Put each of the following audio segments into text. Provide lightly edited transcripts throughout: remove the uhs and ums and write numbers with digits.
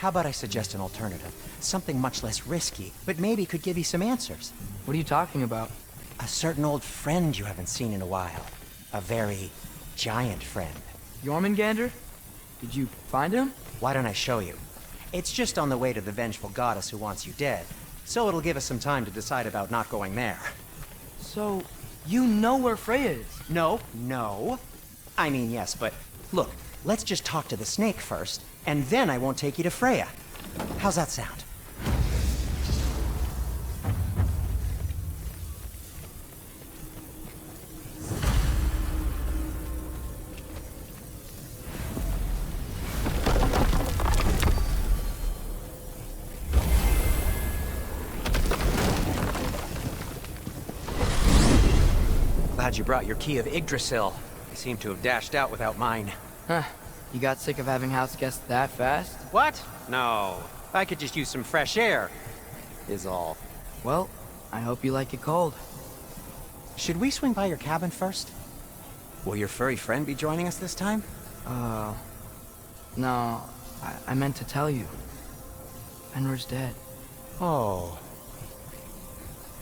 How about I suggest an alternative? Something much less risky, but maybe could give you some answers. What are you talking about? A certain old friend you haven't seen in a while. A very giant friend. Jormungandr? Did you find him? Why don't I show you? It's just on the way to the vengeful goddess who wants you dead, so it'll give us some time to decide about not going there. So, you know where Freya is? No. I mean, yes, but look, let's just talk to the snake first, and then I won't take you to Freya. How's that sound? Glad you brought your key of Yggdrasil. I seem to have dashed out without mine. Huh. You got sick of having house guests that fast? What? No. I could just use some fresh air, is all. Well, I hope you like it cold. Should we swing by your cabin first? Will your furry friend be joining us this time? No. I meant to tell you. Fenrir's dead. Oh.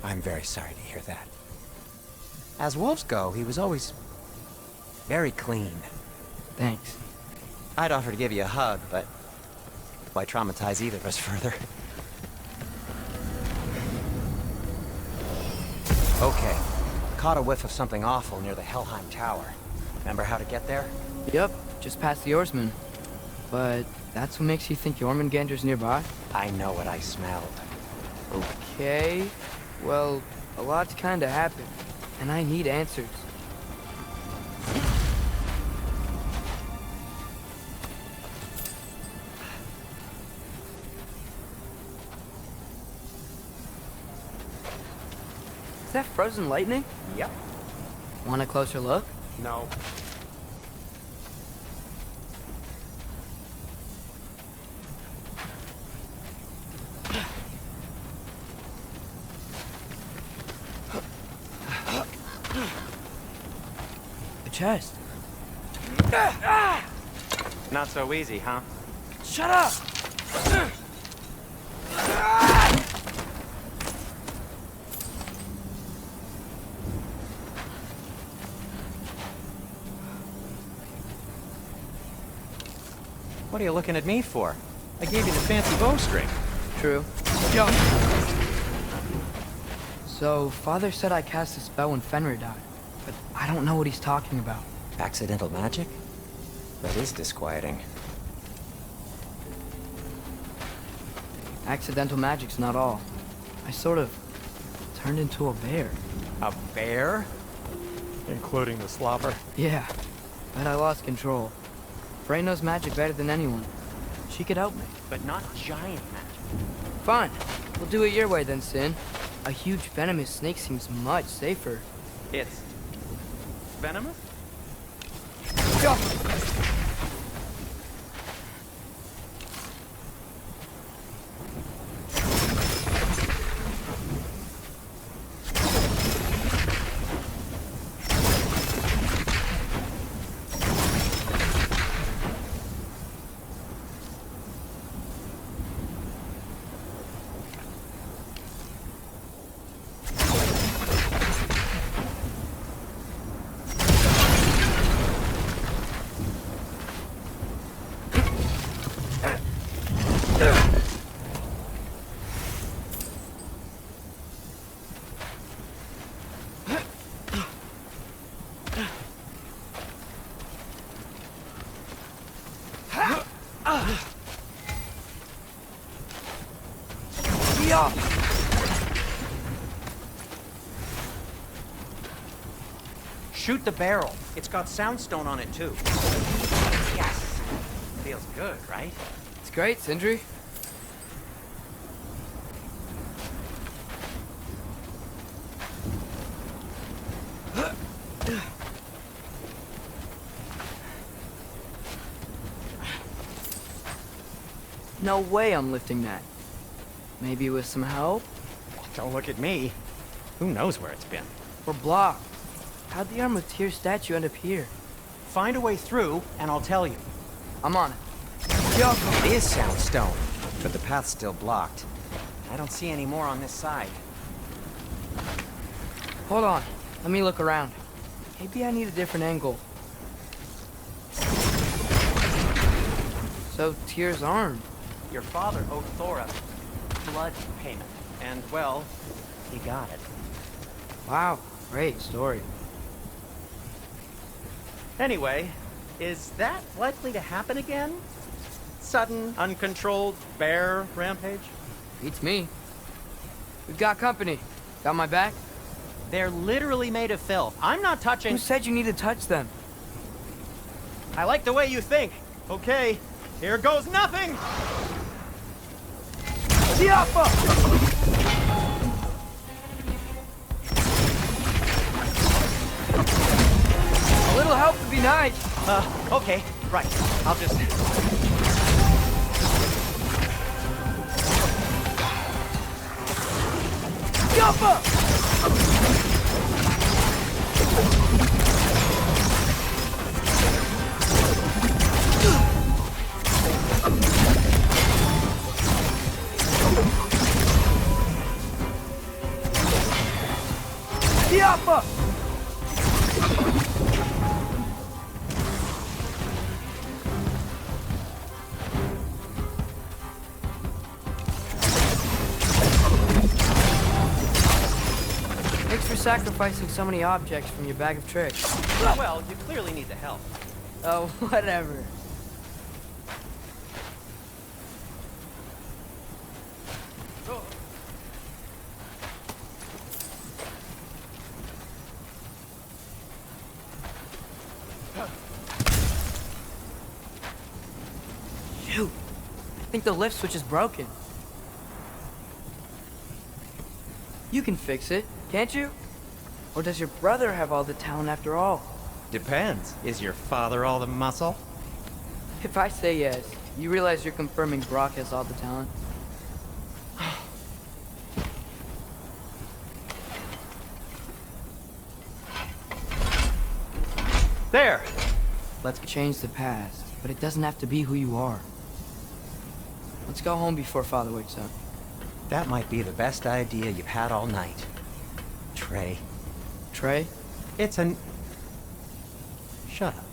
I'm very sorry to hear that. As wolves go, he was always very clean. Thanks. I'd offer to give you a hug, but why traumatize either of us further? Okay. Caught a whiff of something awful near the Helheim Tower. Remember how to get there? Yep, just past the oarsman. But that's what makes you think Jormungandr's nearby? I know what I smelled. Okay. Well, a lot's kinda happened, and I need answers. Is that frozen lightning? Yep. Want a closer look? No. The chest. Not so easy, huh? Shut up! What are you looking at me for? I gave you the fancy bowstring. True. Jump! So, Father said I cast a spell when Fenrir died, but I don't know what he's talking about. Accidental magic? That is disquieting. Accidental magic's not all. I sort of turned into a bear. A bear? Including the slobber. Yeah, but I lost control. Frey knows magic better than anyone. She could help me. But not giant magic. Fine. We'll do it your way then, Sin. A huge venomous snake seems much safer. It's venomous? Go! Shoot the barrel. It's got soundstone on it, too. Yes. Feels good, right? It's great, Sindri. No way I'm lifting that. Maybe with some help? Don't look at me. Who knows where it's been? We're blocked. How'd the Armutier statue end up here? Find a way through, and I'll tell you. I'm on it. It is sound stone, but the path's still blocked. I don't see any more on this side. Hold on. Let me look around. Maybe I need a different angle. So, Tyr's armed. Your father owed Thora blood payment, and, well, he got it. Wow, great story. Anyway, is that likely to happen again? Sudden, uncontrolled bear rampage? Beats me. We've got company. Got my back? They're literally made of filth. I'm not touching... Who said you need to touch them? I like the way you think. Okay, here goes nothing! Tiapa! A little help would be nice. Okay, right. I'll just... Tiapa! Tiapa! Thanks for sacrificing so many objects from your bag of tricks. Well, you clearly need the help. Oh, whatever. Shoot! I think the lift switch is broken. You can fix it, can't you? Or does your brother have all the talent after all? Depends. Is your father all the muscle? If I say yes, you realize you're confirming Brock has all the talent? There! Let's Change the past, but it doesn't have to be who you are. Let's go home before Father wakes up. That might be the best idea you've had all night. Trey. Trey? It's an... Shut up.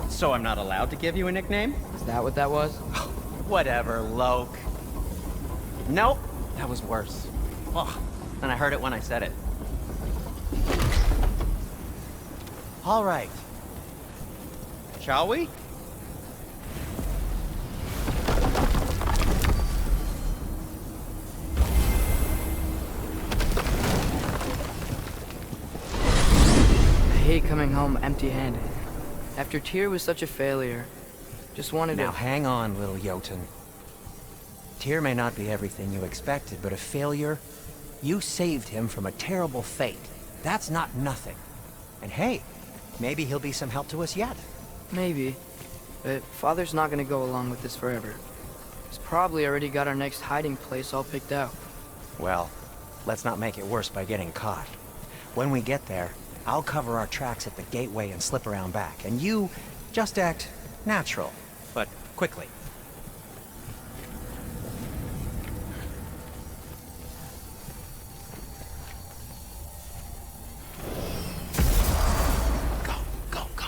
So I'm not allowed to give you a nickname? Is that what that was? Whatever, Loke. Nope, that was worse. Ugh, and I heard it when I said it. All right. Shall we? I hate coming home empty-handed. After Tyr was such a failure, just wanted Now to... hang on, little Jotun. Tyr may not be everything you expected, but a failure? You saved him from a terrible fate. That's not nothing. And hey, maybe he'll be some help to us yet. Maybe. But Father's not gonna go along with this forever. He's probably already got our next hiding place all picked out. Well, let's not make it worse by getting caught. When we get there, I'll cover our tracks at the gateway and slip around back, and you just act natural, but quickly. Go, go, go.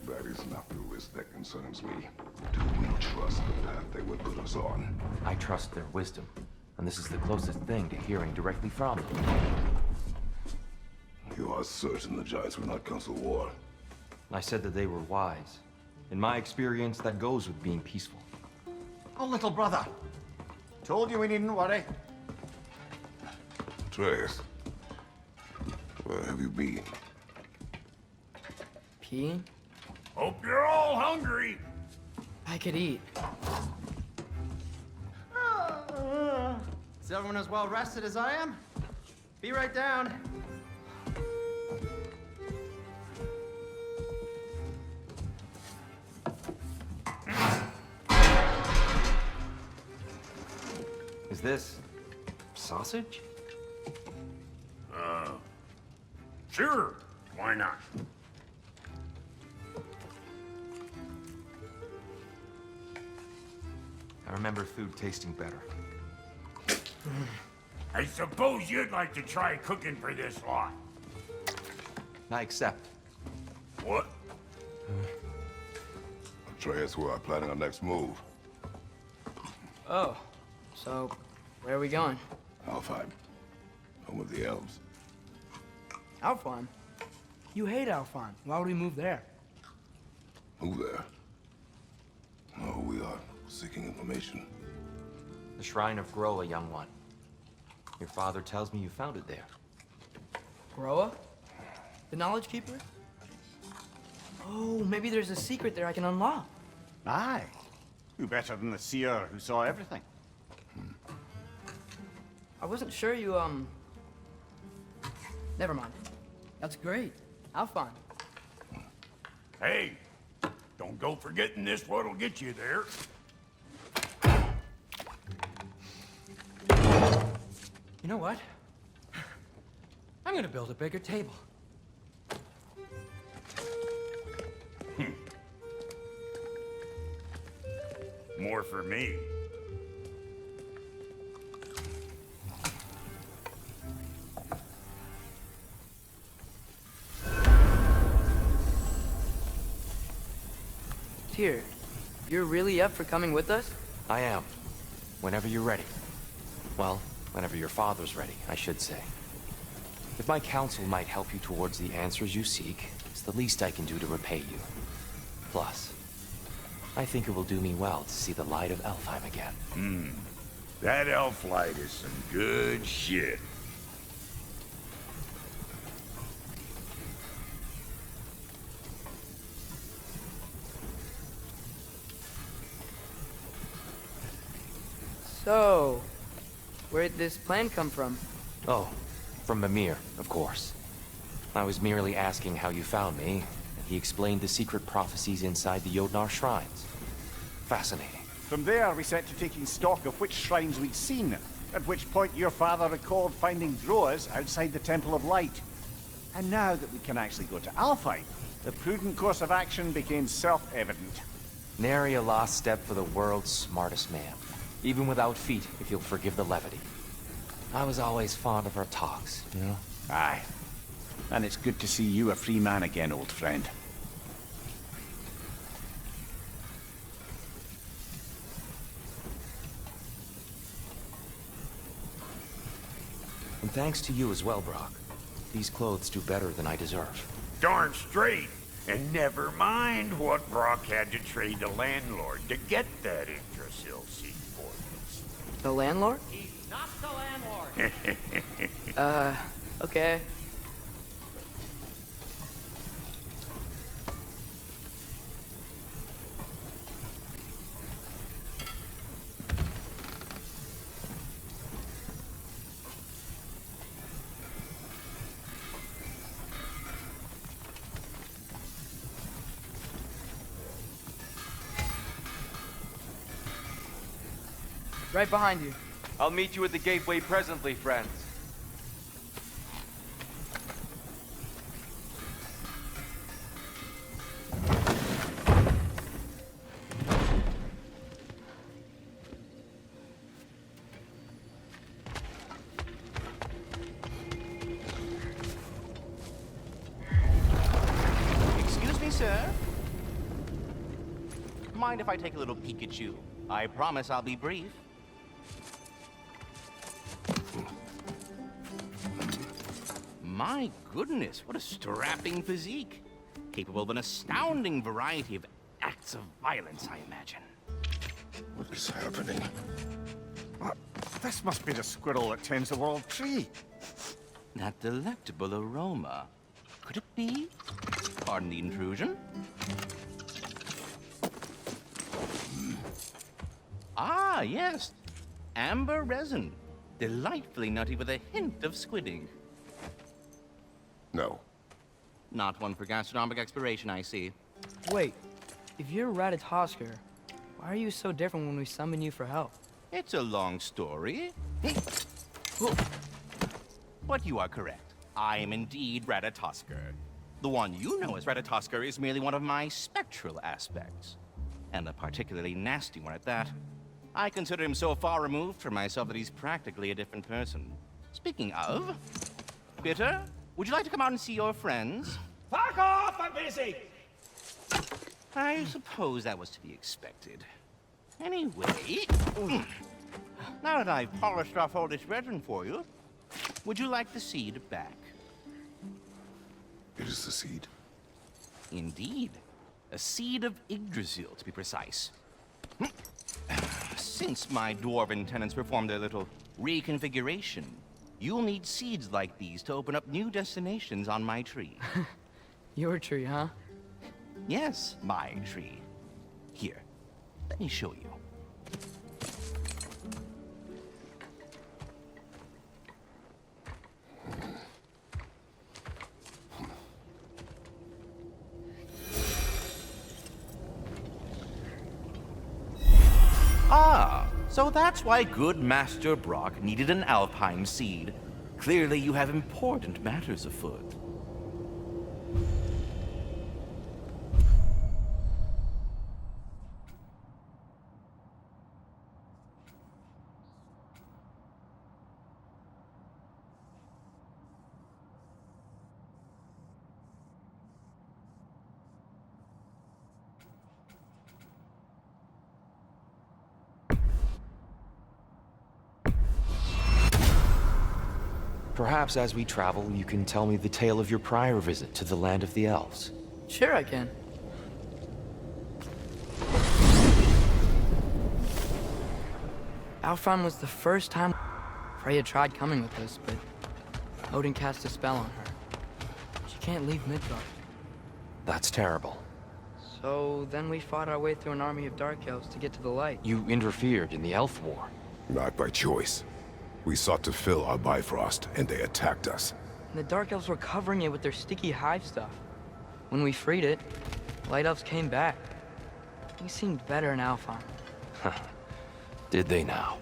That is not the risk that concerns me. Do we trust the path they would put us on? I trust their wisdom, and this is the closest thing to hearing directly from them. You are certain the Giants were not Council War? I said that they were wise. In my experience, that goes with being peaceful. Oh, little brother. Told you we needn't worry. Atreus, where have you been? Peeing? Hope you're all hungry. I could eat. Is everyone as well rested as I am? Be right down. this sausage? Sure, why not? I remember food tasting better. I suppose you'd like to try cooking for this lot. I accept. What? Atreus, we are planning our next move. Oh, so where are we going? Alfheim. Home of the elves. Alfheim? You hate Alfheim. Why would we move there? Move there? No, we are seeking information. The Shrine of Groa, young one. Your father tells me you found it there. Groa? The Knowledge Keeper? Oh, maybe there's a secret there I can unlock. Aye. Who better than the seer who saw everything? I wasn't sure you, Never mind. That's great. Alfheim. Hey, don't go forgetting this what'll get you there. You know what? I'm gonna build a bigger table. More for me. Tyr, you're really up for coming with us? I am. Whenever you're ready. Well, whenever your father's ready, I should say. If my counsel might help you towards the answers you seek, it's the least I can do to repay you. Plus, I think it will do me well to see the light of Alfheim again. That elf light is some good shit. So, where'd this plan come from? Oh, from Mimir, of course. I was merely asking how you found me, and he explained the secret prophecies inside the Jotnar shrines. Fascinating. From there, we set to taking stock of which shrines we'd seen, at which point your father recalled finding Droas outside the Temple of Light. And now that we can actually go to Alfheim, the prudent course of action became self-evident. Nary a lost step for the world's smartest man. Even without feet, if you'll forgive the levity. I was always fond of our talks, you know? Aye. And it's good to see you a free man again, old friend. And thanks to you as well, Brock. These clothes do better than I deserve. Darn straight. And never mind what Brock had to trade the landlord to get that Yggdrasil seed ordinance. The landlord? He's not the landlord. Okay. Right behind you. I'll meet you at the gateway presently, friends. Excuse me, sir. Mind if I take a little peek at you? I promise I'll be brief. My goodness, what a strapping physique. Capable of an astounding variety of acts of violence, I imagine. What is happening? This must be the squirrel that tends the world tree. That delectable aroma. Could it be? Pardon the intrusion. Ah, yes. Amber resin. Delightfully nutty with a hint of squidding. No. Not one for gastronomic exploration, I see. Wait, if you're Ratatoskr, why are you so different when we summon you for help? It's a long story. But you are correct. I am indeed Ratatoskr. The one you know as Ratatoskr is merely one of my spectral aspects. And a particularly nasty one at that. I consider him so far removed from myself that he's practically a different person. Speaking of, Bitter, would you like to come out and see your friends? Fuck off! I'm busy! I suppose that was to be expected. Anyway, now that I've polished off all this resin for you, would you like the seed back? It is the seed. Indeed. A seed of Yggdrasil, to be precise. Since my dwarven tenants performed their little reconfiguration, you'll need seeds like these to open up new destinations on my tree. Your tree, huh? Yes, my tree. Here, let me show you. Ah, so that's why good Master Brock needed an Alpine seed. Clearly you have important matters afoot. Perhaps as we travel, you can tell me the tale of your prior visit to the land of the elves. Sure I can. Alfheim was the first time Freya tried coming with us, but Odin cast a spell on her. She can't leave Midgard. That's terrible. So then we fought our way through an army of dark elves to get to the light. You interfered in the elf war. Not by choice. We sought to fill our Bifrost, and they attacked us. And the dark elves were covering it with their sticky hive stuff. When we freed it, light elves came back. They seemed better in Alfheim. Did they now?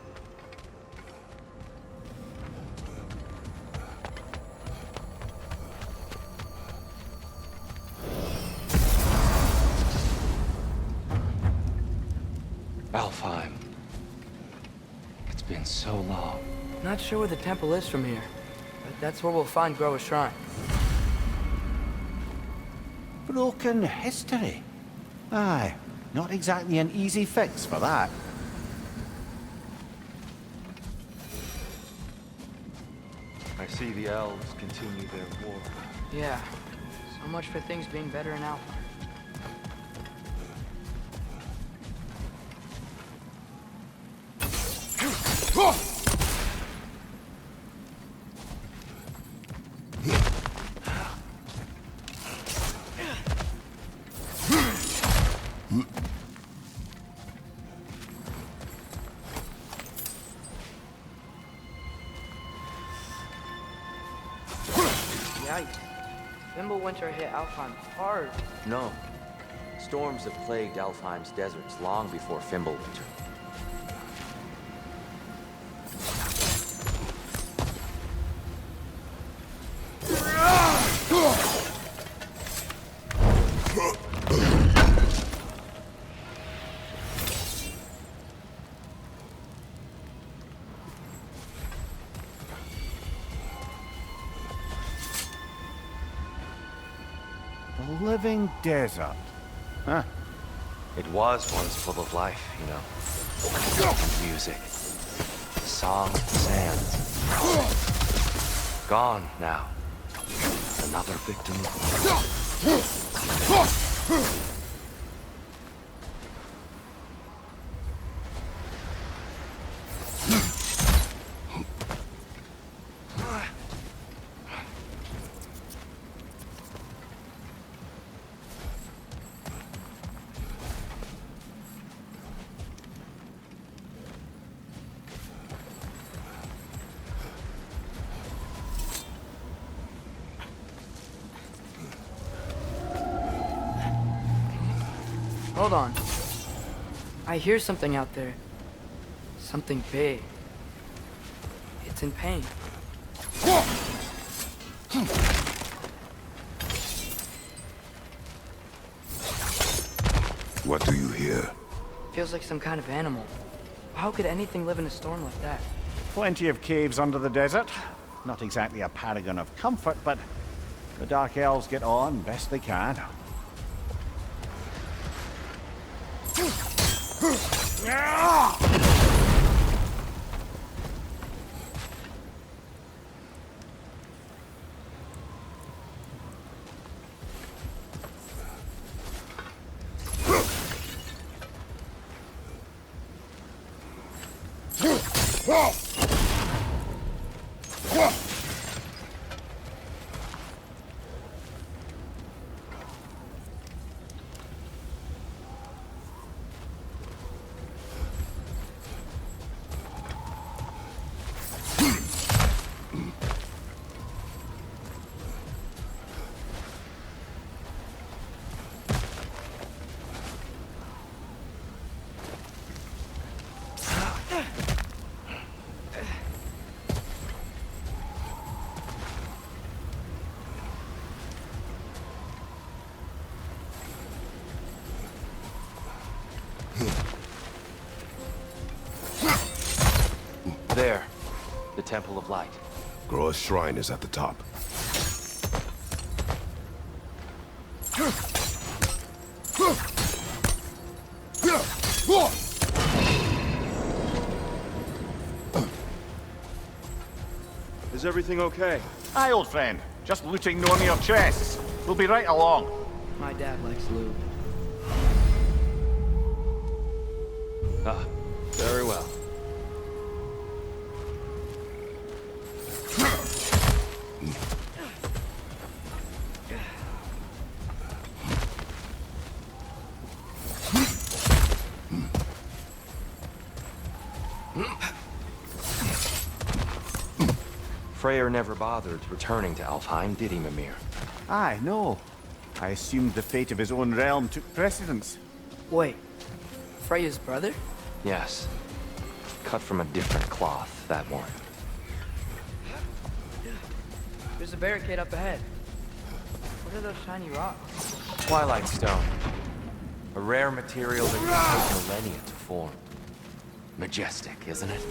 Alfheim. It's been so long. Not sure where the temple is from here, but that's where we'll find Groa's shrine. Broken history. Aye, not exactly an easy fix for that. I see the elves continue their war. Yeah, so much for things being better in Alfheim. Yikes. Fimbulwinter hit Alfheim hard. No. Storms have plagued Alfheim's deserts long before Fimbulwinter. A living desert. Huh. It was once full of life, you know. Music. The song of the sands. Gone now. Another victim of war. Hold on. I hear something out there. Something big. It's in pain. What do you hear? Feels like some kind of animal. How could anything live in a storm like that? Plenty of caves under the desert. Not exactly a paragon of comfort, but the Dark Elves get on best they can. There. The Temple of Light. Groa's shrine is at the top. Is everything okay? Aye, old friend. Just looting no near chests. We'll be right along. My dad likes loot. Ah, very well. Freyr never bothered returning to Alfheim, did he, Mimir? Aye, no. I assumed the fate of his own realm took precedence. Wait, Freya's brother? Yes. Cut from a different cloth, that one. There's a barricade up ahead. What are those shiny rocks? Twilight Stone. A rare material that can take millennia to form. Majestic, isn't it?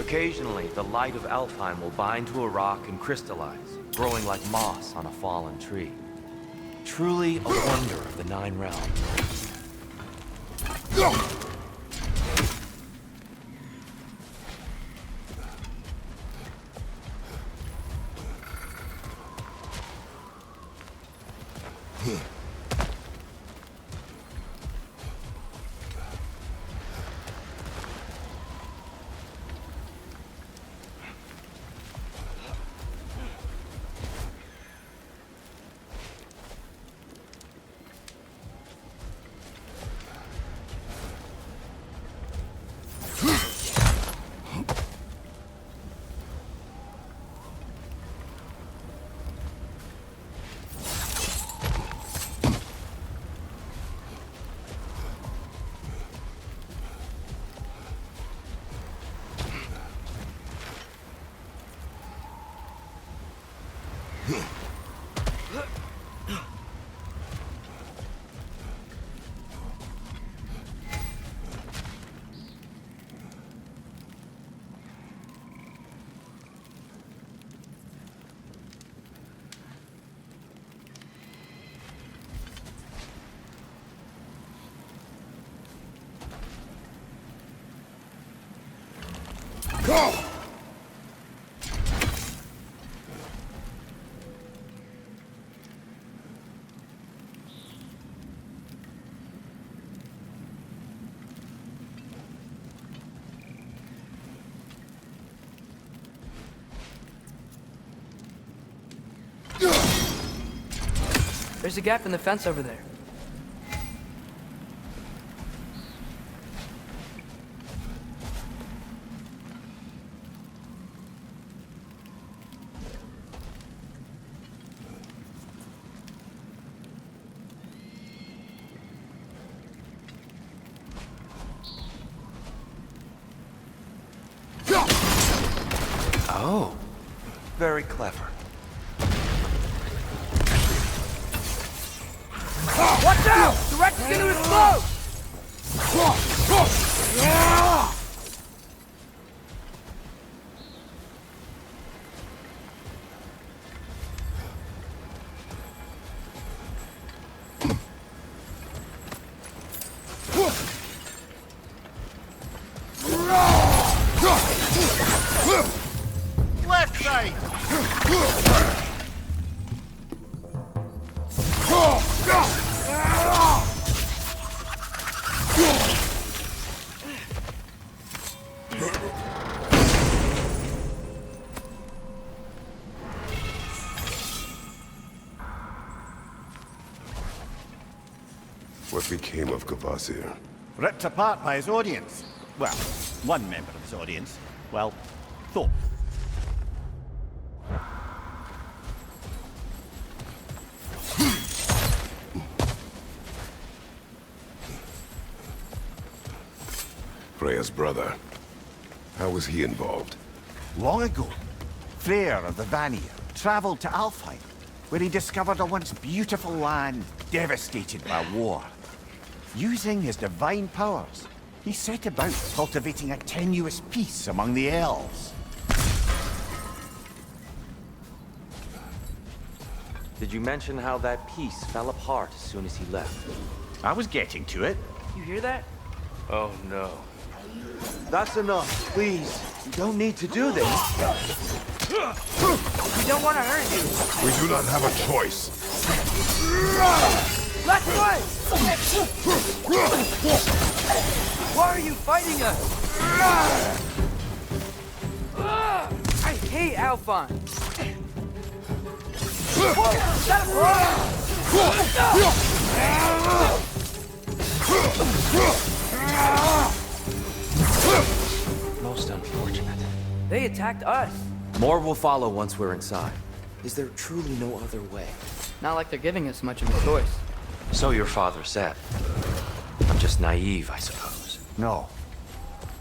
Occasionally, the light of Alfheim will bind to a rock and crystallize, growing like moss on a fallen tree. Truly a wonder of the Nine Realms. There's a gap in the fence over there. Very clever. Watch out! The wreck is gonna explode! Left side! What became of Kvasir? Ripped apart by his audience. Well, one member of his audience. Well, thought. Freya's brother. How was he involved? Long ago, Freyr of the Vanir traveled to Alfheim, where he discovered a once beautiful land devastated by war. Using his divine powers, he set about cultivating a tenuous peace among the elves. Did you mention how that piece fell apart as soon as he left? I was getting to it. You hear that? Oh no. That's enough, please. You don't need to do this. We don't want to hurt you. We do not have a choice. Let's fight! Why are you fighting us? I hate Alphon. Whoa, set him Most unfortunate. They attacked us. More will follow once we're inside. Is there truly no other way? Not like they're giving us much of a choice. So your father said. I'm just naive, I suppose. No.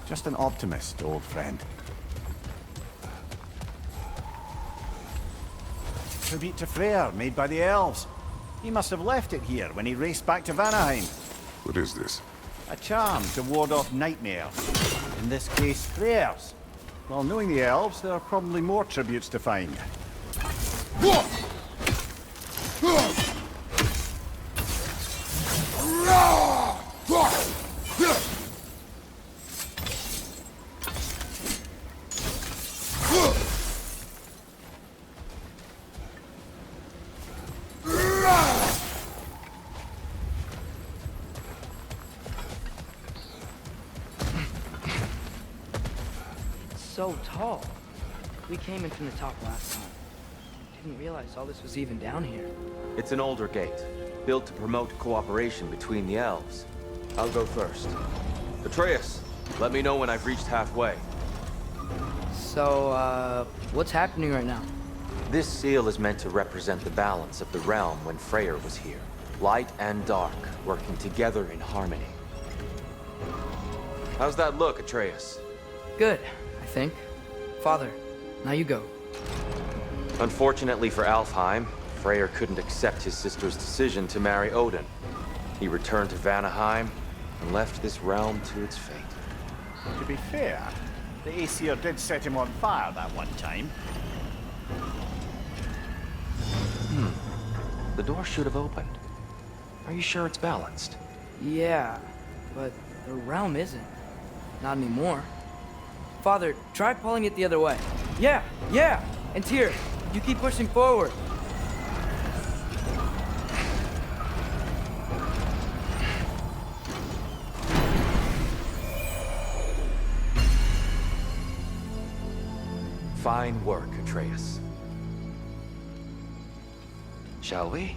Just an optimist, old friend. Tribute to Freyr, made by the elves. He must have left it here when he raced back to Vanaheim. What is this? A charm to ward off nightmares. In this case, Freyr's. Well, knowing the elves, there are probably more tributes to find. So tall. We came in from the top last time. Didn't realize all this was even down here. It's an older gate, built to promote cooperation between the elves. I'll go first. Atreus, let me know when I've reached halfway. So, what's happening right now? This seal is meant to represent the balance of the realm when Freyr was here. Light and dark, working together in harmony. How's that look, Atreus? Good, I think. Father, now you go. Unfortunately for Alfheim, Freyr couldn't accept his sister's decision to marry Odin. He returned to Vanaheim and left this realm to its fate. To be fair, the Aesir did set him on fire that one time. The door should have opened. Are you sure it's balanced? Yeah, but the realm isn't. Not anymore. Father, try pulling it the other way. Yeah! And Tyr, you keep pushing forward. Fine work, Atreus. Shall we?